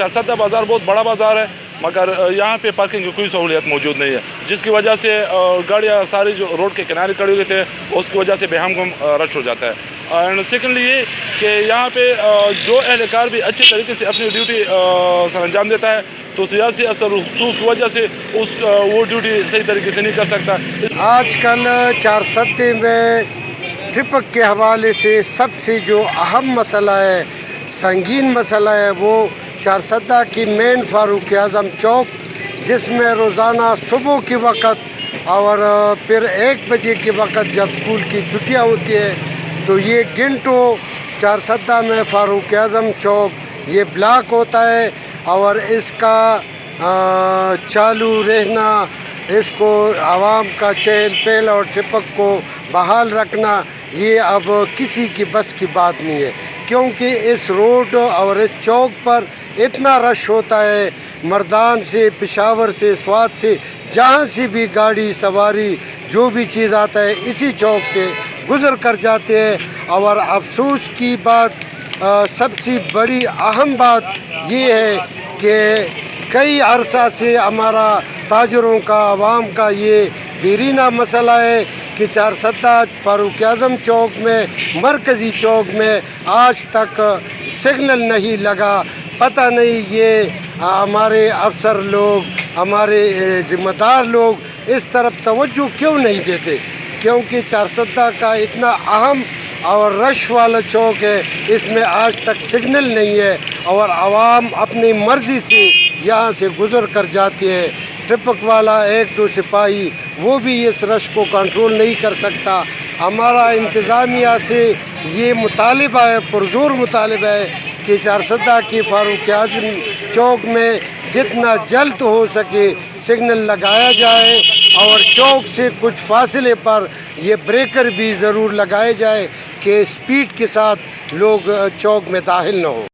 चारसद्दा बाज़ार बहुत बड़ा बाज़ार है, मगर यहाँ पे पार्किंग की कोई सहूलियत मौजूद नहीं है, जिसकी वजह से गाड़ियाँ सारी जो रोड के किनारे खड़ी हुई थे उसकी वजह से बेहम रश हो जाता है। एंड सेकेंडली ये कि यहाँ पे जो एहलकार भी अच्छे तरीके से अपनी ड्यूटी सर अंजाम देता है, तो सियासी असर रसूख की वजह से वो ड्यूटी सही तरीके से नहीं कर सकता। आजकल चारसद्दे में ट्रैफिक के हवाले से सबसे जो अहम मसला है, संगीन मसला है, वो चारसद्दा की मेन फारूक आज़म चौक, जिसमें रोज़ाना सुबह के वक़्त और फिर 1 बजे के वक़्त जब स्कूल की छुट्टियां होती है तो ये घंटों चारसद्दा में फारूक आज़म चौक ये ब्लॉक होता है। और इसका चालू रहना, इसको आवाम का चहल पहल और ट्रैफिक को बहाल रखना, ये अब किसी की बस की बात नहीं है, क्योंकि इस रोड और इस चौक पर इतना रश होता है। मर्दान से, पेशावर से, स्वात से, जहाँ से भी गाड़ी सवारी जो भी चीज़ आता है इसी चौक से गुज़र कर जाते हैं। और अफसोस की बात, सबसे बड़ी अहम बात ये है कि कई अरसा से हमारा ताजरों का, आवाम का ये देरीना मसला है कि चारसद्दा फारूक आज़म चौक में, मरकज़ी चौक में आज तक सिग्नल नहीं लगा। पता नहीं ये हमारे अफसर लोग, हमारे ज़िम्मेदार लोग इस तरफ तवज्जो क्यों नहीं देते, क्योंकि चारसद्दा का इतना अहम और रश वाला चौक है, इसमें आज तक सिग्नल नहीं है और आवाम अपनी मर्ज़ी से यहाँ से गुज़र कर जाती है। ट्रैफिक वाला 1-2 सिपाही वो भी इस रश को कंट्रोल नहीं कर सकता। हमारा इंतज़ामिया से ये मुतालिबा है, पुरज़ोर मुतालिबा है कि चारसद्दा की फारूक आज़म चौक में जितना जल्द हो सके सिग्नल लगाया जाए और चौक से कुछ फासले पर ये ब्रेकर भी ज़रूर लगाए जाए कि स्पीड के साथ लोग चौक में दाखिल न हो।